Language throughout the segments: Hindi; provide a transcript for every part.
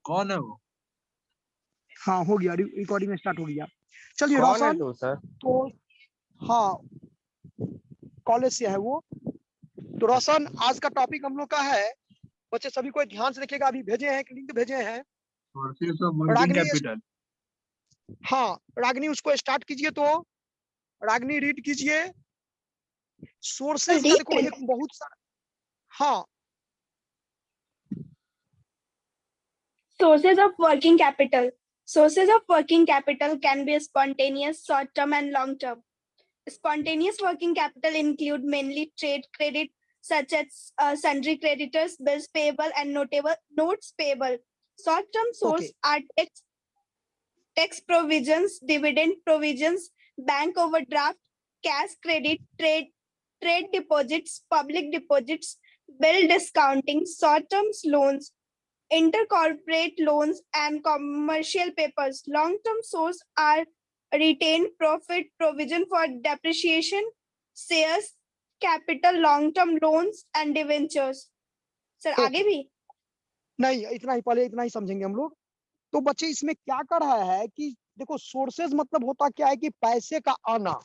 कौन है वो? हाँ हो गया, रिकॉर्डिंग स्टार्ट हो गया। चलिए कौन है रोशन, तू सर? तो हाँ कॉलेज से है वो। तो रोशन, आज का टॉपिक हम लोग का है, बच्चे सभी को ध्यान से देखिएगा, अभी भेजे हैं, एक लिंक भेजे हैं। Sources of working Ragini, capital. हाँ रागनी उसको स्टार्ट कीजिए, तो रागनी रीड कीजिए। सोर्सेज का देखो एक बहुत सारा, हाँ Sources of working capital. Sources of working capital can be spontaneous, short-term, and long-term. Spontaneous working capital include mainly trade credit, such as sundry creditors, bills payable, and notes payable. Short-term source are tax provisions, dividend provisions, bank overdraft, cash credit, trade deposits, public deposits, bill discounting, short-term loans, intercorporate loans, and commercial papers. Long-term source are retained profit, provision for depreciation, shares, capital, long-term loans, and debentures. Sir आगे भी? नहीं, इतना ही, पहले इतना ही समझेंगे हम लोग। तो बच्चे इसमें क्या कर रहा है कि देखो, सोर्सेज मतलब होता क्या है कि पैसे का आना।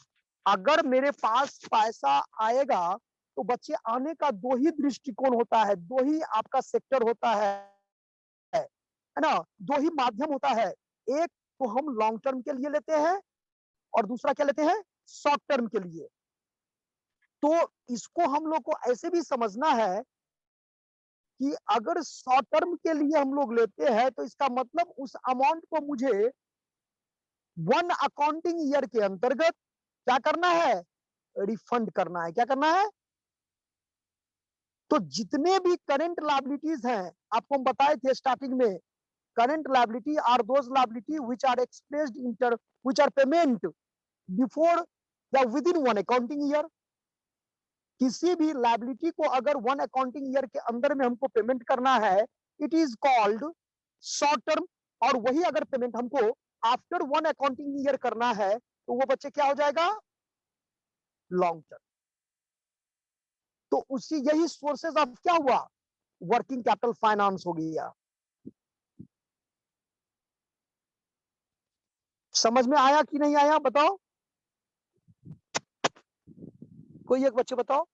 अगर मेरे पास पैसा आएगा तो बच्चे आने का दो ही दृष्टिकोण होता है, दो ही आपका सेक्टर होता है ना, दो ही माध्यम होता है। एक तो हम लॉन्ग टर्म के लिए लेते हैं और दूसरा क्या लेते हैं, शॉर्ट टर्म के लिए। तो इसको हम लोग को ऐसे भी समझना है कि अगर शॉर्ट टर्म के लिए हम लोग लेते हैं तो इसका मतलब उस अमाउंट को मुझे वन अकाउंटिंग ईयर के अंतर्गत क्या करना है, रिफंड करना है। क्या करना है? तो जितने भी करंट लायबिलिटीज हैं, आपको हम बताए थे स्टार्टिंग में, current liability are those liability which are expressed inter which are payment before या within one accounting year. किसी भी लायबिलिटी को अगर वन अकाउंटिंग ईयर के अंदर में हमको पेमेंट करना है, it is called short term. और वही अगर पेमेंट हमको आफ्टर वन अकाउंटिंग ईयर करना है तो वो बच्चे क्या हो जाएगा, लॉन्ग टर्म। तो उसी यही सोर्सेज ऑफ क्या हुआ, वर्किंग कैपिटल फाइनेंस हो गया। समझ में आया कि नहीं आया, बताओ, कोई एक बच्चे बताओ।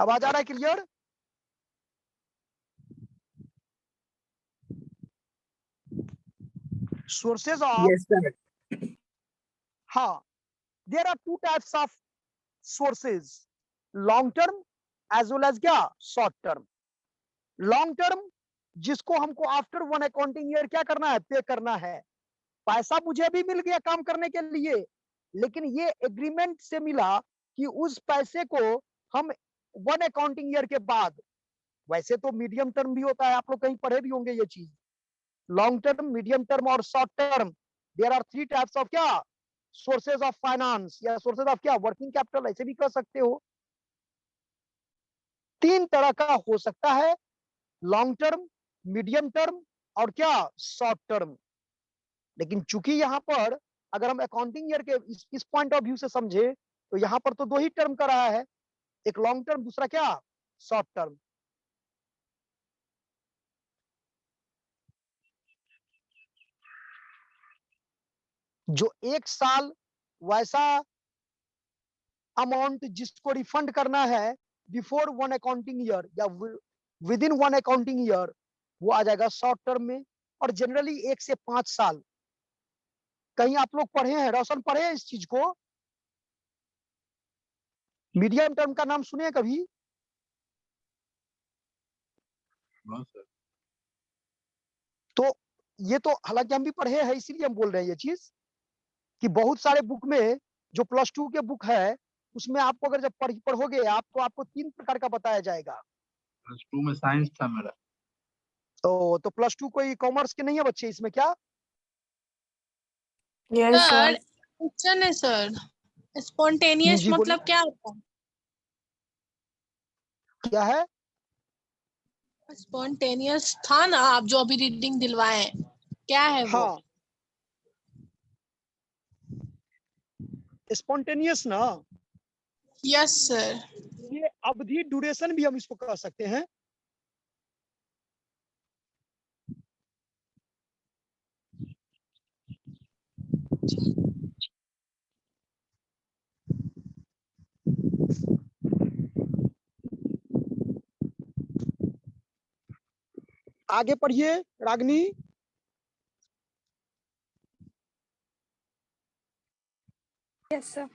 आवाज आ रहा है clear? Sources of, Yes, sir. हाँ, there are two types of sources, long term as well as क्या, शॉर्ट टर्म। लॉन्ग टर्म जिसको हमको आफ्टर वन अकाउंटिंग ईयर क्या करना है, पे करना है। पैसा मुझे भी मिल गया काम करने के लिए, लेकिन ये एग्रीमेंट से मिला कि उस पैसे को हम वन अकाउंटिंग ईयर के बाद, वैसे तो मीडियम टर्म भी होता है, आप लोग कहीं पढ़े भी होंगे ये चीज, लॉन्ग टर्म, मीडियम टर्म और short term. There are three types of क्या, सोर्सेज ऑफ फाइनेंस या सोर्सेज ऑफ क्या, वर्किंग कैपिटल, ऐसे भी कह सकते हो। तीन तरह का हो सकता है, लॉन्ग टर्म, मीडियम टर्म और क्या, शॉर्ट टर्म। लेकिन चूंकि यहां पर अगर हम अकाउंटिंग ईयर के इस पॉइंट ऑफ व्यू से समझे तो यहां पर तो दो ही टर्म का रहा है, एक लॉन्ग टर्म, दूसरा क्या, शॉर्ट टर्म। जो एक साल वैसा अमाउंट जिसको रिफंड करना है बिफोर वन अकाउंटिंग ईयर या within one accounting year, वो आ जाएगा शॉर्ट टर्म में। और जनरली 1 से 5 साल, कहीं आप लोग पढ़े हैं, रोशन पढ़े हैं इस चीज को, मीडियम टर्म का नाम सुने कभी? तो ये तो हालांकि हम भी पढ़े हैं, इसीलिए हम बोल रहे हैं ये चीज कि बहुत सारे बुक में, जो +2 के बुक है उसमें आपको अगर जब पढ़ोगे आप, तो आपको 3 प्रकार का बताया जाएगा। +2 में साइंस था मेरा। तो +2 कोई कॉमर्स के नहीं है बच्चे इसमें क्या? Yes sir. क्वेश्चन है सर, स्पॉन्टेनियस मतलब क्या होता है? क्या है स्पॉन्टेनियस था ना, आप जो अभी रीडिंग दिलवाए, क्या है वो? हाँ, स्पॉन्टेनियस ना, यस सर। ये अवधि ड्यूरेशन भी हम इसको कह सकते हैं। आगे पढ़िए रागनी। Yes, sir.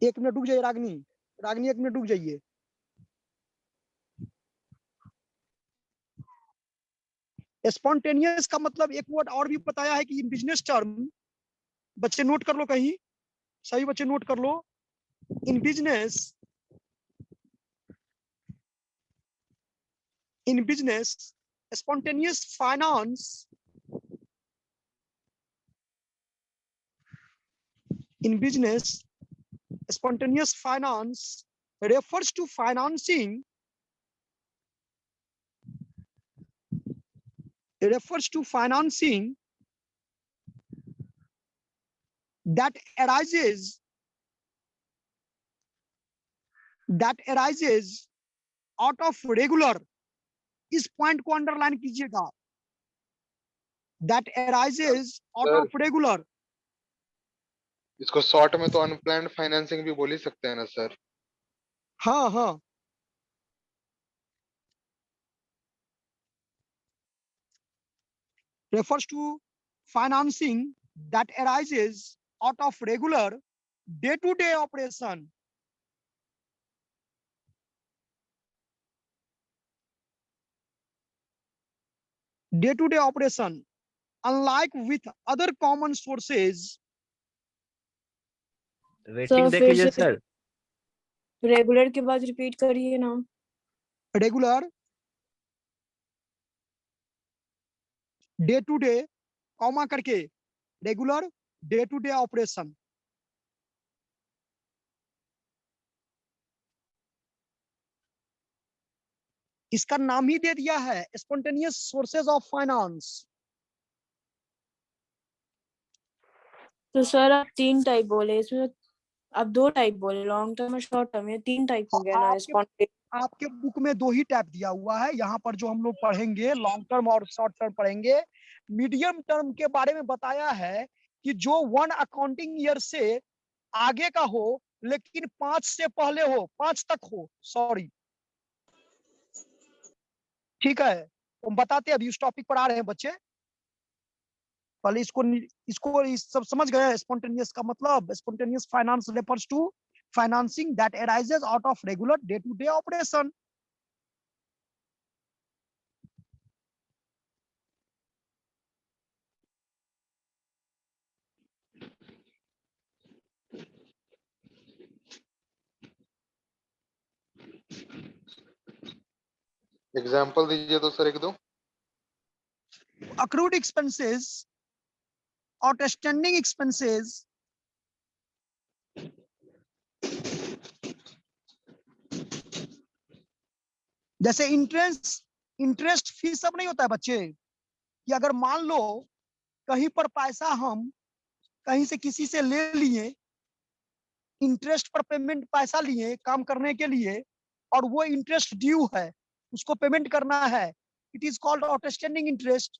1 मिनट रुक जाइए रागनी, रागनी 1 मिनट रुक जाइए। स्पॉन्टेनियस का मतलब एक वर्ड और भी बताया है कि इन बिजनेस टर्म, बच्चे नोट कर लो कहीं, सभी बच्चे नोट कर लो। In business spontaneous finance in business spontaneous finance refers to financing that arises out of regular, इस पॉइंट को अंडरलाइन कीजिएगा, that arises out Sir, of regular। इसको शॉर्ट में तो अनप्लान्ड फाइनेंसिंग भी बोल ही सकते हैं ना सर। हाँ हाँ, refers to financing that arises out of regular day-to-day operation। day-to-day operation, unlike with other common sources। Rating देख फिर लीजिए से सर। रेगुलर के बाद रिपीट करिए ना। regular, day-to-day, कॉमा करके regular day-to-day operation। इसका नाम ही दे दिया है स्पॉन्टेनियस सोर्सेज ऑफ फाइनेंस। तो सर आप 3 टाइप बोले, इसमें आप 2 टाइप बोले, लॉन्ग टर्म और शॉर्ट टर्म, ये 3 टाइप हो गया ना स्पॉन्टेनियस। आपके बुक में 2 ही टाइप दिया हुआ है, यहाँ पर जो हम लोग पढ़ेंगे लॉन्ग टर्म और शॉर्ट टर्म पढ़ेंगे। मीडियम टर्म के बारे में बताया है कि जो 1 अकाउंटिंग ईयर से आगे का हो लेकिन 5 से पहले हो, 5 तक हो, सॉरी, ठीक है। तो हम बताते हैं, अभी उस टॉपिक पर आ रहे हैं बच्चे, पहले इस सब समझ गए। स्पॉन्टेनियस का मतलब, spontaneous finance refers to financing that arises out of regular day-to-day operation। Example दीजिए तो sir 1-2। accrued expenses, outstanding expenses, जैसे इंटरेस्ट फीस सब नहीं होता है बच्चे, कि अगर मान लो कहीं पर पैसा हम कहीं से किसी से ले लिए, इंटरेस्ट पर पेमेंट पैसा लिए काम करने के लिए, और वो इंटरेस्ट ड्यू है, उसको पेमेंट करना है, it is called outstanding interest.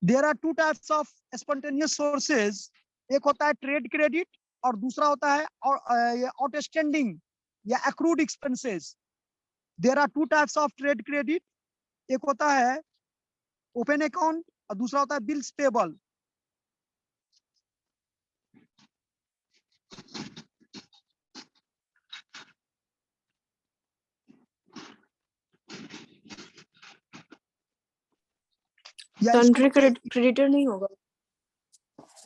There are 2 types of spontaneous sources, एक होता है ट्रेड क्रेडिट और दूसरा होता है आउटस्टैंडिंग या accrued expenses। There are 2 types of trade credit, एक होता है ओपन अकाउंट और दूसरा होता है बिल्स पेबल। कंट्री क्रेडिटर नहीं होगा।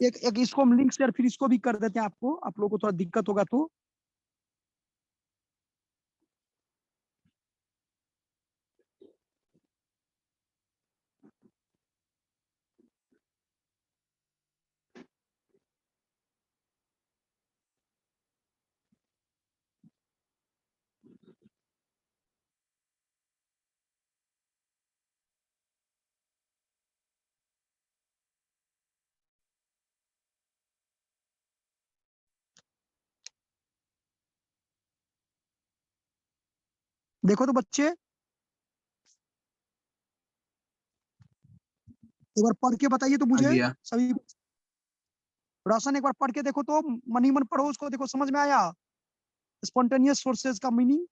एक इसको हम लिंक शेयर फिर इसको भी कर देते हैं आपको, आप लोगों को थोड़ा दिक्कत होगा तो। देखो तो बच्चे, एक बार पढ़ के बताइए तो आ मुझे गया। सभी। रोशन एक बार पढ़ के देखो तो, मनी मन पढ़ो उसको, देखो समझ में आया स्पॉन्टेनियस सोर्सेज का मीनिंग।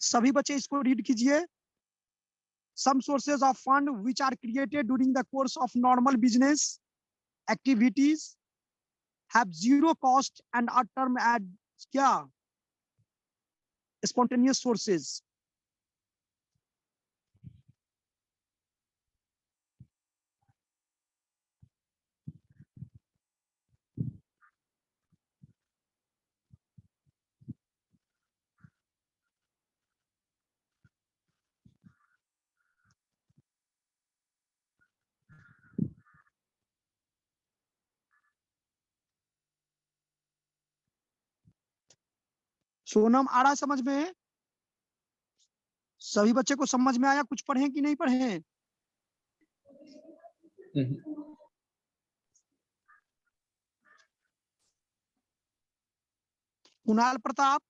सभी बच्चे इसको रीड कीजिए। Some sources of fund which are created during the course of normal business activities have zero cost and are termed as क्या, spontaneous sources। सोनम आ रहा समझ में? सभी बच्चे को समझ में आया? कुछ पढ़े कि नहीं पढ़े? Kunal Pratap,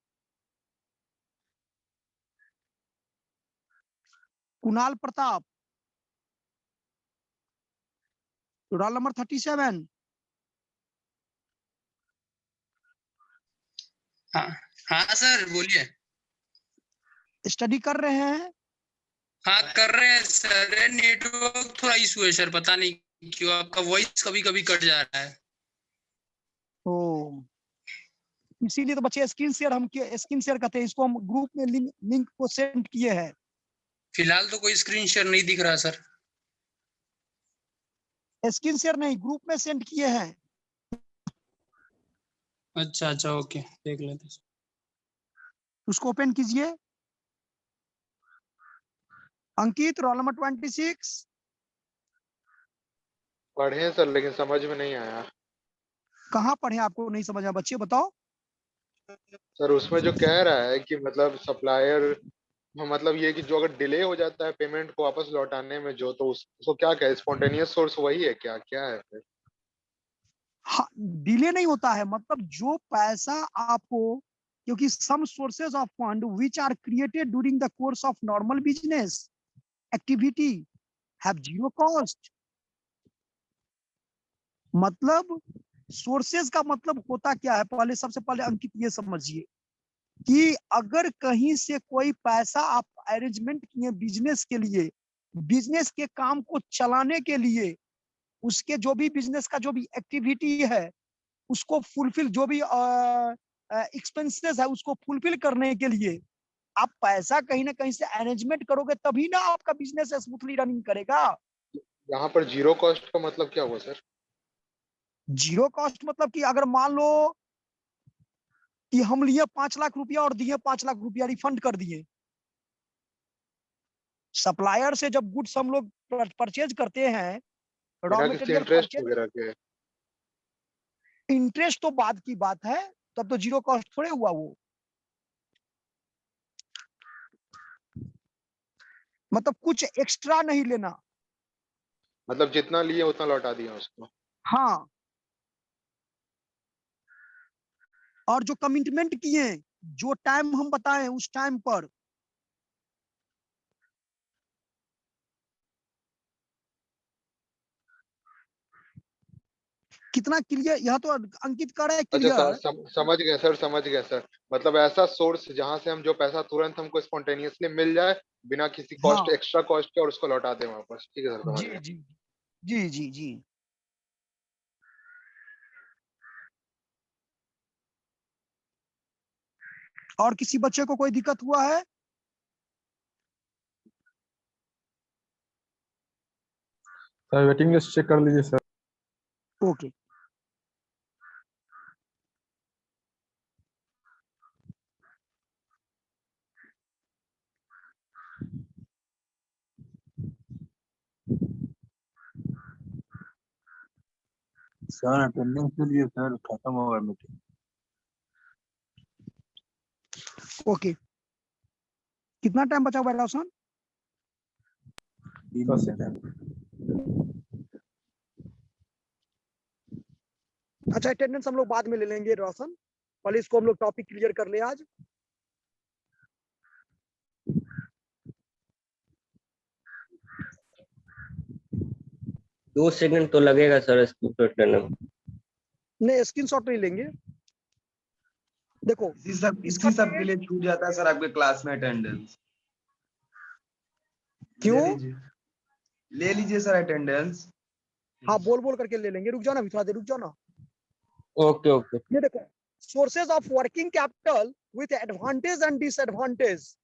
Kunal Pratap, roll number 37। हाँ हाँ सर बोलिए। स्टडी कर रहे हैं? हाँ कर रहे हैं सर, नेटवर्क थोड़ा इशू है सर, पता नहीं क्यों आपका वॉइस कभी कभी कट जा रहा है। ओ, इसीलिए तो बच्चे स्क्रीन शेयर, हम स्क्रीन शेयर कहते हैं इसको, हम ग्रुप में लिंक को सेंड किए हैं। फिलहाल तो कोई स्क्रीन शेयर नहीं दिख रहा सर। स्क्रीन शेयर नहीं, ग्रुप में सेंड किए हैं। अच्छा अच्छा ओके, देख लेते हैं। उसको ओपन कीजिए। अंकित, रोल नंबर 26। पढ़े हैं सर लेकिन समझ में नहीं आया। कहाँ पढ़े, आपको नहीं समझ आया? बच्चे बताओ। सर उसमें जो कह रहा है कि मतलब सप्लायर, मतलब ये कि जो अगर डिले हो जाता है पेमेंट को वापस लौटाने में, जो तो उसको क्या कहे, स्पॉन्टेनियस सोर्स वही है क्या, क्या है फिर? हाँ, डिले नहीं होता है, मतलब जो पैसा आपको, क्योंकि some sources of fund which are created during the course of normal business activity have zero cost. मतलब सोर्सेज का मतलब होता क्या है, पहले सबसे पहले अंकित ये समझिए कि अगर कहीं से कोई पैसा आप अरेंजमेंट किए बिजनेस के लिए, बिजनेस के काम को चलाने के लिए, उसके जो भी बिजनेस का जो भी एक्टिविटी है उसको फुलफिल, जो भी एक्सपेंसेस है उसको फुलफिल करने के लिए आप पैसा कहीं ना कहीं से अरेंजमेंट करोगे, तभी ना आपका बिजनेस स्मूथली रनिंग करेगा। यहाँ पर जीरो कॉस्ट का मतलब क्या हुआ सर? जीरो कॉस्ट मतलब कि अगर मान लो कि हम लिए 5 लाख रुपया और दिए 5 लाख रुपया, रिफंड कर दिए। सप्लायर से जब गुड्स हम लोग परचेज करते हैं, रॉ बिना किसी मटेरियल इंटरेस्ट परचेज, वगैरह के? इंटरेस्ट तो बाद की बात है, तब तो जीरो कॉस्ट थोड़े हुआ वो। मतलब कुछ एक्स्ट्रा नहीं लेना। मतलब जितना लिए उतना लौटा दिया उसको? हाँ, और जो कमिटमेंट किए, जो टाइम हम बताएं उस टाइम पर, कितना क्लियर, यहाँ तो अंकित कर रहा है अच्छा क्लियर। समझ गए सर, समझ गए सर। मतलब ऐसा सोर्स जहां से हम जो पैसा तुरंत हमको स्पॉन्टेनियसली मिल जाए बिना किसी कॉस्ट, हाँ एक्स्ट्रा कॉस्ट के, और उसको लौटा दें वापस। ठीक है सर, समझ जी गए। जी जी जी जी। और किसी बच्चे को कोई दिक्कत हुआ है? सर वेटिंग लिस्ट चेक कर लीजिए सर। ओके। सर अटेंडेंस के लिए सर खत्म होगा मीटिंग। ओके, कितना टाइम बचा हुआ है रोशन? 10 सेकंड। अच्छा, अटेंडेंस हम लोग बाद में ले लेंगे रोशन, पहले इसको हम लोग टॉपिक क्लियर कर ले आज। दो सेकंड तो लगेगा सर स्क्रीनशॉट लेने में। नहीं, स्क्रीनशॉट नहीं लेंगे। देखो इसी सब के लिए छूट जाता है सर आपके क्लास में अटेंडेंस। क्यों? ले लीजिए सर अटेंडेंस। हाँ, बोल बोल करके ले लेंगे। रुक जाओ ना, अभी थोड़ा देर रुक जाओ ना। Okay okay. ये देखो, sources of working capital with advantage and disadvantage